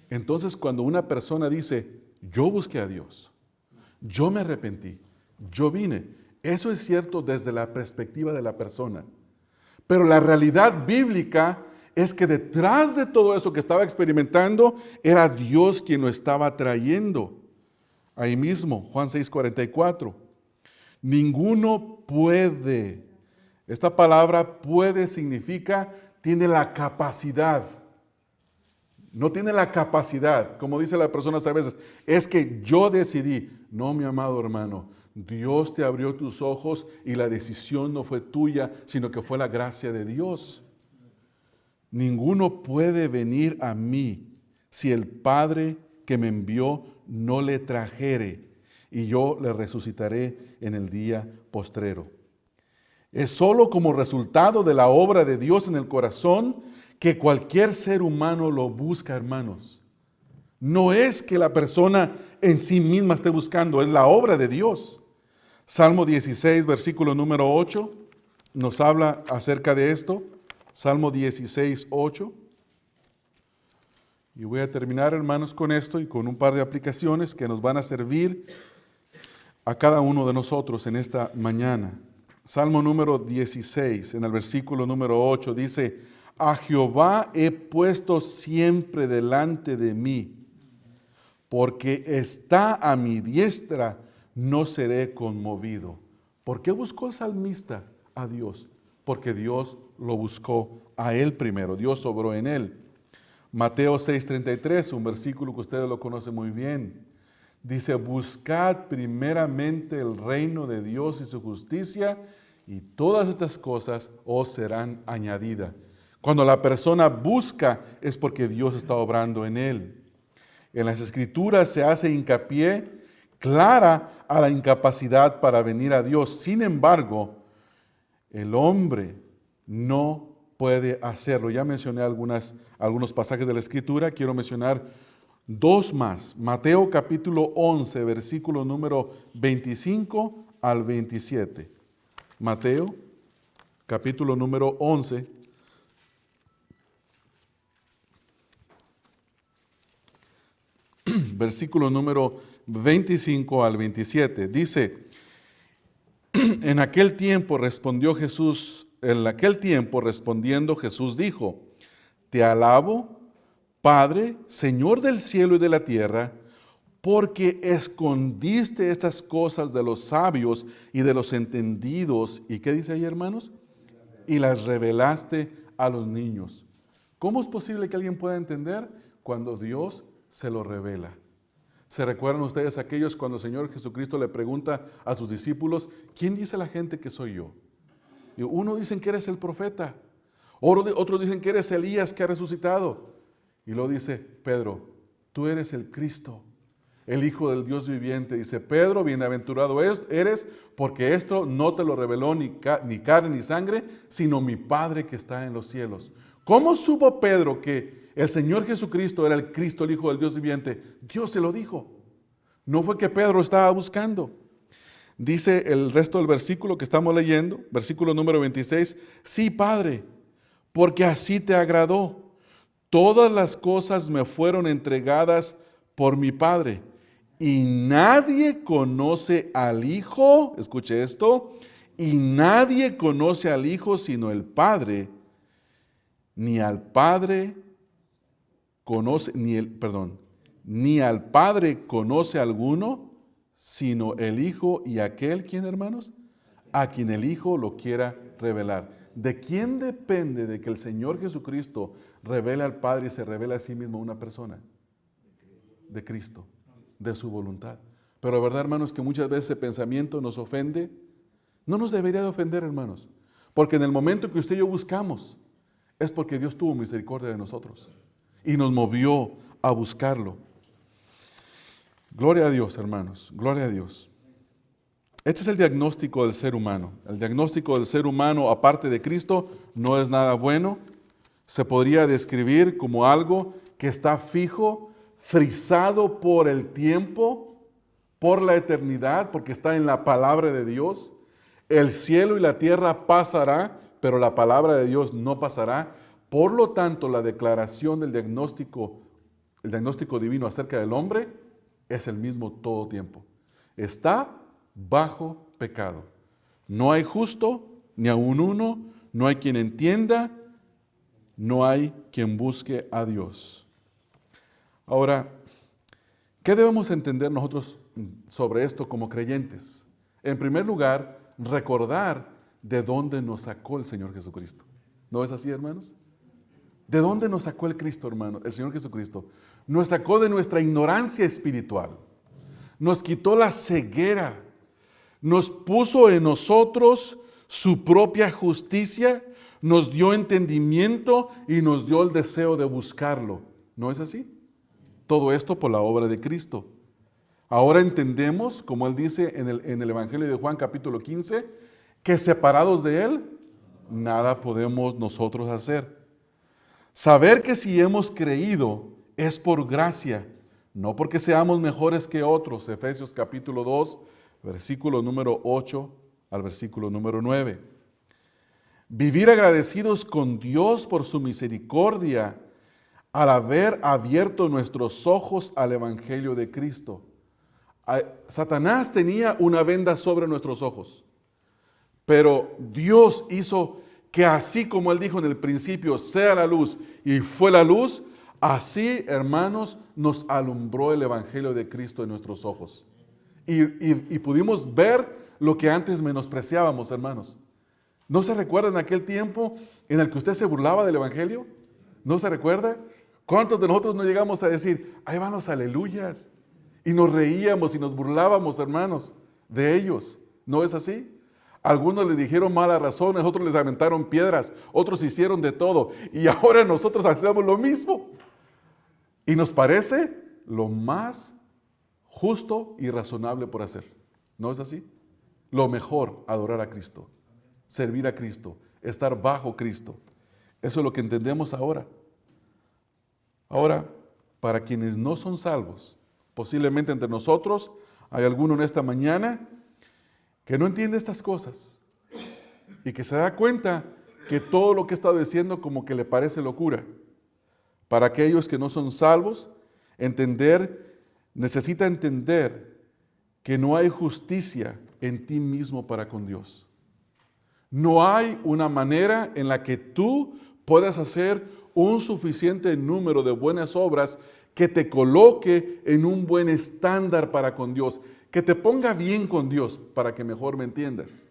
Entonces, cuando una persona dice, yo busqué a Dios, yo me arrepentí, Yo vine. Eso es cierto desde la perspectiva de la persona. Pero la realidad bíblica es que detrás de todo eso que estaba experimentando, era Dios quien lo estaba trayendo. Ahí mismo, Juan 6:44. Ninguno puede. Esta palabra puede significa tiene la capacidad. No tiene la capacidad, como dice la persona a veces, es que yo decidí. No, mi amado hermano, Dios te abrió tus ojos y la decisión no fue tuya, sino que fue la gracia de Dios. Ninguno puede venir a mí si el Padre que me envió no le trajere, y yo le resucitaré en el día postrero. Es solo como resultado de la obra de Dios en el corazón que cualquier ser humano lo busca, hermanos. No es que la persona en sí misma esté buscando, es la obra de Dios. Salmo 16, versículo número 8, nos habla acerca de esto. Salmo 16, 8. Y voy a terminar, hermanos, con esto y con un par de aplicaciones que nos van a servir a cada uno de nosotros en esta mañana. Salmo número 16, en el versículo número 8, dice: a Jehová he puesto siempre delante de mí, porque está a mi diestra, no seré conmovido. ¿Por qué buscó el salmista a Dios? Porque Dios lo buscó a él primero, Dios obró en él. Mateo 6:33, un versículo que ustedes lo conocen muy bien. Dice: buscad primeramente el reino de Dios y su justicia, y todas estas cosas os serán añadidas. Cuando la persona busca es porque Dios está obrando en él. En las Escrituras se hace hincapié clara a la incapacidad para venir a Dios. Sin embargo, el hombre no puede hacerlo. Ya mencioné algunos pasajes de la Escritura, quiero mencionar dos más. Mateo capítulo 11, versículo número 25 al 27. Mateo capítulo número 11, versículo número 25 al 27. Dice: en aquel tiempo respondiendo Jesús dijo: te alabo, Padre, Señor del cielo y de la tierra, porque escondiste estas cosas de los sabios y de los entendidos. ¿Y qué dice ahí, hermanos? Y las revelaste a los niños. ¿Cómo es posible que alguien pueda entender? Cuando Dios se lo revela. ¿Se recuerdan ustedes aquellos cuando el Señor Jesucristo le pregunta a sus discípulos: ¿quién dice la gente que soy yo? Y uno dicen que eres el profeta, otros dicen que eres Elías que ha resucitado. Y luego dice Pedro: tú eres el Cristo, el Hijo del Dios viviente. Dice Pedro: bienaventurado eres, porque esto no te lo reveló ni carne ni sangre, sino mi Padre que está en los cielos. ¿Cómo supo Pedro que el Señor Jesucristo era el Cristo, el Hijo del Dios viviente? Dios se lo dijo. No fue que Pedro estaba buscando. Dice el resto del versículo que estamos leyendo, versículo número 26, sí, Padre, porque así te agradó. Todas las cosas me fueron entregadas por mi Padre, y nadie conoce al Hijo, escuche esto, y nadie conoce al Hijo sino el Padre, ni al Padre conoce, ni al Padre conoce alguno, sino el Hijo y aquel, ¿quién, hermanos? A quien el Hijo lo quiera revelar. ¿De quién depende de que el Señor Jesucristo revele al Padre y se revele a sí mismo a una persona? De Cristo, de su voluntad. Pero la verdad, hermanos, que muchas veces ese pensamiento nos ofende. No nos debería de ofender, hermanos, porque en el momento que usted y yo buscamos, es porque Dios tuvo misericordia de nosotros y nos movió a buscarlo. Gloria a Dios, hermanos, gloria a Dios. Este es el diagnóstico del ser humano. El diagnóstico del ser humano, aparte de Cristo, no es nada bueno. Se podría describir como algo que está fijo, frisado por el tiempo, por la eternidad, porque está en la palabra de Dios. El cielo y la tierra pasará, pero la palabra de Dios no pasará. Por lo tanto, la declaración del diagnóstico, el diagnóstico divino acerca del hombre, es el mismo todo tiempo. Está bajo pecado. No hay justo, ni aun uno, no hay quien entienda, no hay quien busque a Dios. Ahora, ¿qué debemos entender nosotros sobre esto como creyentes? En primer lugar, recordar de dónde nos sacó el Señor Jesucristo. ¿No es así, hermanos? ¿De dónde nos sacó el Cristo, hermano? El Señor Jesucristo. Nos sacó de nuestra ignorancia espiritual. Nos quitó la ceguera. Nos puso en nosotros su propia justicia. Nos dio entendimiento y nos dio el deseo de buscarlo. ¿No es así? Todo esto por la obra de Cristo. Ahora entendemos, como Él dice en el Evangelio de Juan capítulo 15, que separados de Él, nada podemos nosotros hacer. Saber que si hemos creído es por gracia, no porque seamos mejores que otros. Efesios capítulo 2, versículo número 8 al versículo número 9. Vivir agradecidos con Dios por su misericordia al haber abierto nuestros ojos al Evangelio de Cristo. Satanás tenía una venda sobre nuestros ojos, pero Dios hizo que así como Él dijo en el principio, sea la luz, y fue la luz, así, hermanos, nos alumbró el Evangelio de Cristo en nuestros ojos. Y pudimos ver lo que antes menospreciábamos, hermanos. ¿No se recuerda en aquel tiempo en el que usted se burlaba del Evangelio? ¿No se recuerda? ¿Cuántos de nosotros no llegamos a decir, ahí van los aleluyas? Y nos reíamos y nos burlábamos, hermanos, de ellos. ¿No es así? Algunos les dijeron malas razones, otros les aventaron piedras, otros hicieron de todo. Y ahora nosotros hacemos lo mismo. Y nos parece lo más justo y razonable por hacer. ¿No es así? Lo mejor, adorar a Cristo, servir a Cristo, estar bajo Cristo. Eso es lo que entendemos ahora. Ahora, para quienes no son salvos, posiblemente entre nosotros hay alguno en esta mañana que no entiende estas cosas y que se da cuenta que todo lo que he estado diciendo como que le parece locura. Para aquellos que no son salvos, necesita entender que no hay justicia en ti mismo para con Dios. No hay una manera en la que tú puedas hacer un suficiente número de buenas obras que te coloque en un buen estándar para con Dios, que te ponga bien con Dios, para que mejor me entiendas.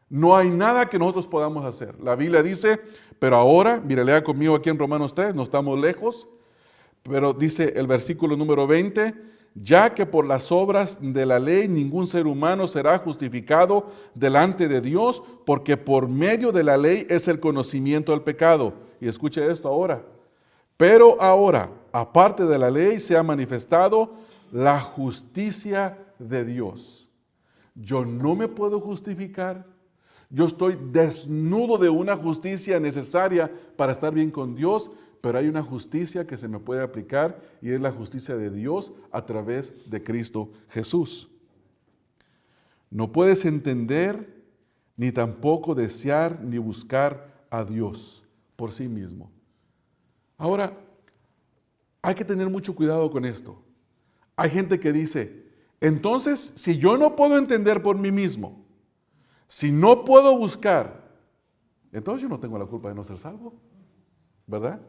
No hay nada que nosotros podamos hacer. La Biblia dice, pero ahora, mira, lea conmigo aquí en Romanos 3, no estamos lejos, pero dice el versículo número 20, ya que por las obras de la ley ningún ser humano será justificado delante de Dios, porque por medio de la ley es el conocimiento del pecado. Y escuche esto ahora. Pero ahora, aparte de la ley, se ha manifestado la justicia de Dios. Yo no me puedo justificar. Yo estoy desnudo de una justicia necesaria para estar bien con Dios, pero hay una justicia que se me puede aplicar y es la justicia de Dios a través de Cristo Jesús. No puedes entender, ni tampoco desear, ni buscar a Dios por sí mismo. Ahora, hay que tener mucho cuidado con esto. Hay gente que dice, entonces, si yo no puedo entender por mí mismo, si no puedo buscar, entonces yo no tengo la culpa de no ser salvo, ¿verdad?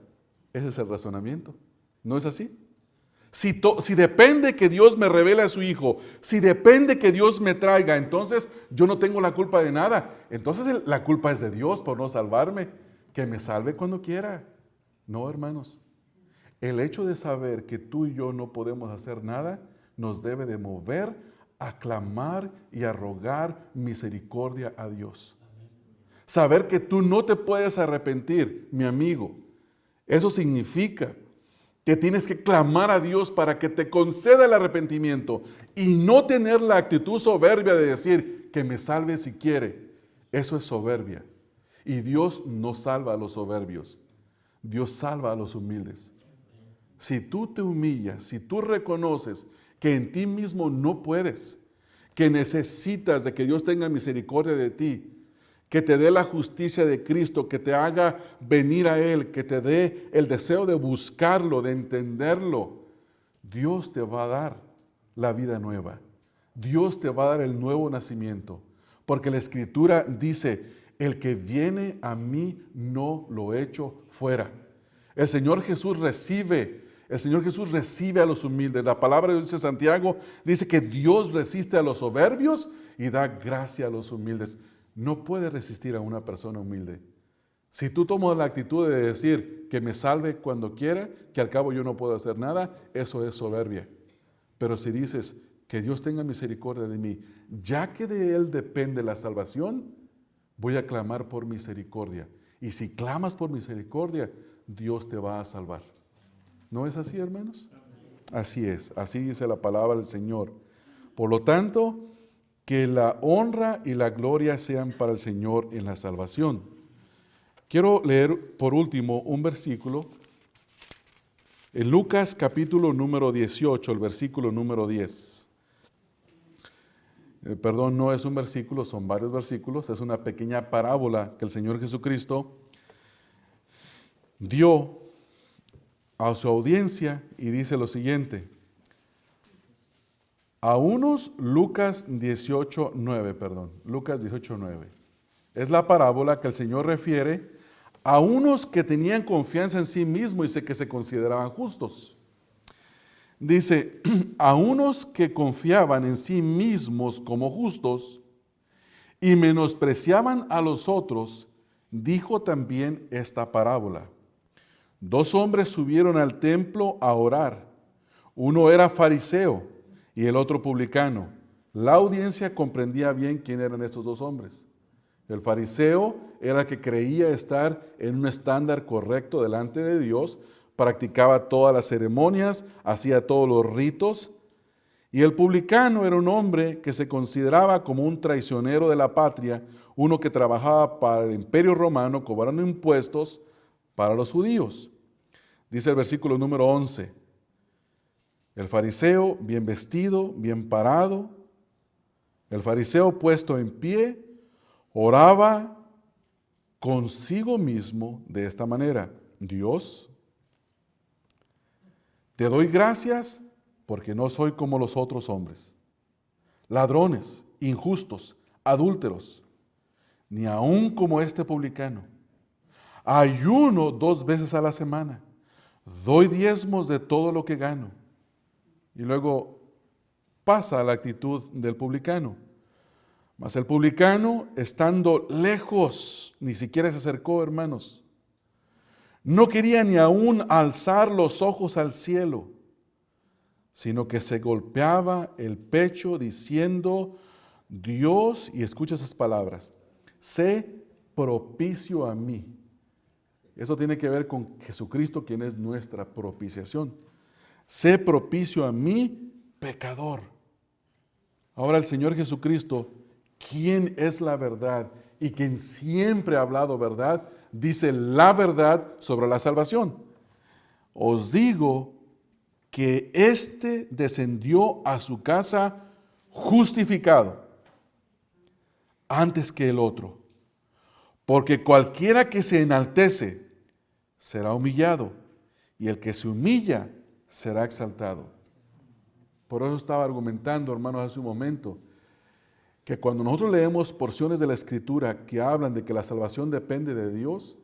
Ese es el razonamiento. ¿No es así? Si depende que Dios me revele a su Hijo, si depende que Dios me traiga, entonces yo no tengo la culpa de nada. Entonces la culpa es de Dios por no salvarme. Que me salve cuando quiera. No, hermanos. El hecho de saber que tú y yo no podemos hacer nada nos debe de mover a clamar y a rogar misericordia a Dios. Saber que tú no te puedes arrepentir, mi amigo. Eso significa que tienes que clamar a Dios para que te conceda el arrepentimiento y no tener la actitud soberbia de decir que me salve si quiere. Eso es soberbia. Y Dios no salva a los soberbios. Dios salva a los humildes. Si tú te humillas, si tú reconoces que en ti mismo no puedes, que necesitas de que Dios tenga misericordia de ti, que te dé la justicia de Cristo, que te haga venir a Él, que te dé el deseo de buscarlo, de entenderlo, Dios te va a dar la vida nueva. Dios te va a dar el nuevo nacimiento, porque la Escritura dice, el que viene a mí no lo echo fuera. El Señor Jesús recibe a los humildes. La palabra de Dios dice, Santiago, dice que Dios resiste a los soberbios y da gracia a los humildes. No puede resistir a una persona humilde. Si tú tomas la actitud de decir que me salve cuando quiera, que al cabo yo no puedo hacer nada, eso es soberbia. Pero si dices que Dios tenga misericordia de mí, ya que de Él depende la salvación, voy a clamar por misericordia. Y si clamas por misericordia, Dios te va a salvar. ¿No es así, hermanos? Así es, así dice la palabra del Señor. Por lo tanto, que la honra y la gloria sean para el Señor en la salvación. Quiero leer por último un versículo en Lucas capítulo número 18, el versículo número 10. Perdón, no es un versículo, son varios versículos, es una pequeña parábola que el Señor Jesucristo dio a su audiencia y dice lo siguiente. A unos, Lucas 18:9. Es la parábola que el Señor refiere a unos que tenían confianza en sí mismos y que se consideraban justos. Dice, a unos que confiaban en sí mismos como justos y menospreciaban a los otros, dijo también esta parábola. 2 hombres subieron al templo a orar. Uno era fariseo y el otro publicano. La audiencia comprendía bien quién eran estos 2 hombres. El fariseo era el que creía estar en un estándar correcto delante de Dios, practicaba todas las ceremonias, hacía todos los ritos. Y el publicano era un hombre que se consideraba como un traicionero de la patria, uno que trabajaba para el imperio romano, cobrando impuestos para los judíos. Dice el versículo número 11, el fariseo bien vestido, bien parado, el fariseo puesto en pie, oraba consigo mismo de esta manera: Dios, te doy gracias porque no soy como los otros hombres, ladrones, injustos, adúlteros, ni aun como este publicano. Ayuno 2 veces a la semana, doy diezmos de todo lo que gano. Y luego pasa a la actitud del publicano. Mas el publicano, estando lejos, ni siquiera se acercó, hermanos. No quería ni aún alzar los ojos al cielo, sino que se golpeaba el pecho diciendo, Dios, y escucha esas palabras, sé propicio a mí. Eso tiene que ver con Jesucristo, quien es nuestra propiciación. Sé propicio a mí, pecador. Ahora el Señor Jesucristo, quien es la verdad y quien siempre ha hablado verdad, dice la verdad sobre la salvación. Os digo que éste descendió a su casa justificado antes que el otro. Porque cualquiera que se enaltece será humillado, y el que se humilla será exaltado. Por eso estaba argumentando, hermanos, hace un momento, que cuando nosotros leemos porciones de la Escritura que hablan de que la salvación depende de Dios,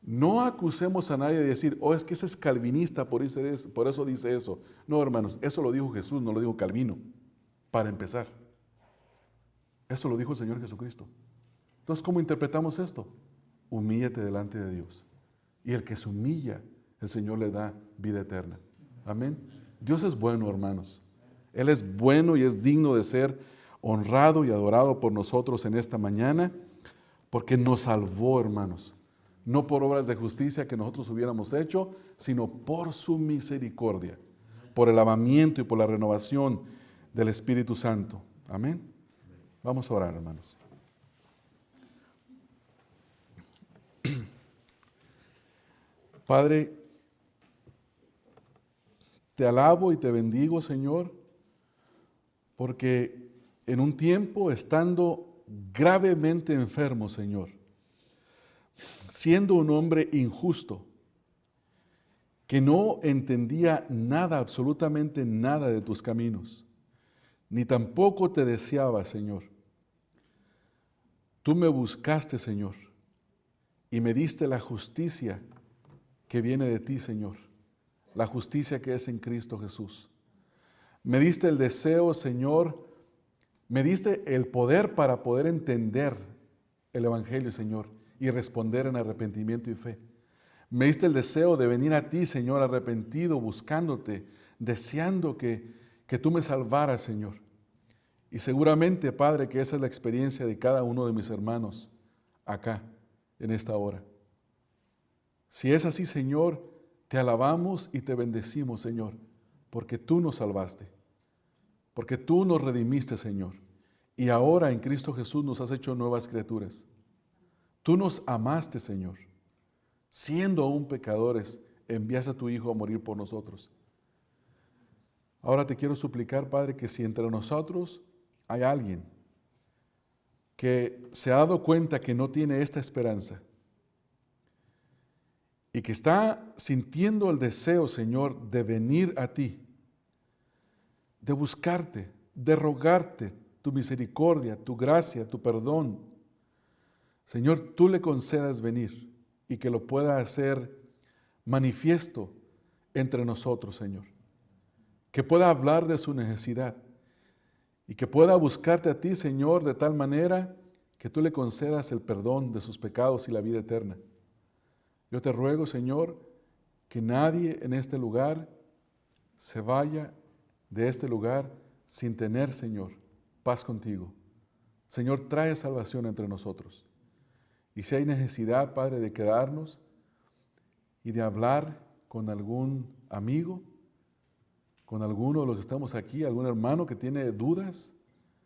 no acusemos a nadie de decir, oh, es que ese es calvinista, por eso dice eso. No, hermanos, eso lo dijo Jesús, no lo dijo Calvino, para empezar. Eso lo dijo el Señor Jesucristo. Entonces, ¿cómo interpretamos esto? Humíllate delante de Dios. Y el que se humilla, el Señor le da vida eterna. Amén. Dios es bueno, hermanos. Él es bueno y es digno de ser honrado y adorado por nosotros en esta mañana, porque nos salvó, hermanos. No por obras de justicia que nosotros hubiéramos hecho, sino por su misericordia, por el lavamiento y por la renovación del Espíritu Santo. Amén. Vamos a orar, hermanos. Padre, te alabo y te bendigo, Señor, porque en un tiempo estando gravemente enfermo, Señor, siendo un hombre injusto, que no entendía nada, absolutamente nada de tus caminos, ni tampoco te deseaba, Señor. Tú me buscaste, Señor, y me diste la justicia que viene de ti, Señor, la justicia que es en Cristo Jesús. Me diste el deseo, Señor, me diste el poder para poder entender el Evangelio, Señor, y responder en arrepentimiento y fe. Me diste el deseo de venir a ti, Señor, arrepentido, buscándote, deseando que tú me salvaras, Señor. Y seguramente, Padre, que esa es la experiencia de cada uno de mis hermanos acá, en esta hora. Si es así, Señor, te alabamos y te bendecimos, Señor, porque tú nos salvaste, porque tú nos redimiste, Señor. Y ahora en Cristo Jesús nos has hecho nuevas criaturas. Tú nos amaste, Señor. Siendo aún pecadores, envías a tu Hijo a morir por nosotros. Ahora te quiero suplicar, Padre, que si entre nosotros hay alguien que se ha dado cuenta que no tiene esta esperanza y que está sintiendo el deseo, Señor, de venir a ti, de buscarte, de rogarte tu misericordia, tu gracia, tu perdón, Señor, tú le concedas venir y que lo pueda hacer manifiesto entre nosotros, Señor. Que pueda hablar de su necesidad y que pueda buscarte a ti, Señor, de tal manera que tú le concedas el perdón de sus pecados y la vida eterna. Yo te ruego, Señor, que nadie en este lugar se vaya de este lugar sin tener, Señor, paz contigo. Señor, trae salvación entre nosotros. Y si hay necesidad, Padre, de quedarnos y de hablar con algún amigo, con alguno de los que estamos aquí, algún hermano que tiene dudas,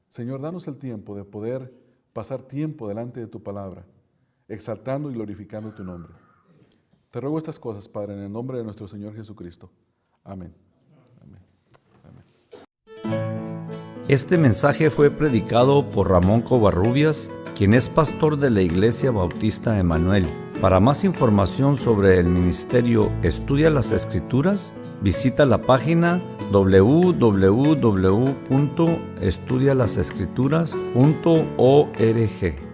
Señor, danos el tiempo de poder pasar tiempo delante de tu palabra, exaltando y glorificando tu nombre. Te ruego estas cosas, Padre, en el nombre de nuestro Señor Jesucristo. Amén. Amén. Amén. Este mensaje fue predicado por Ramón Covarrubias, quien es pastor de la Iglesia Bautista Emanuel. Para más información sobre el ministerio Estudia las Escrituras, visita la página www.estudialasescrituras.org.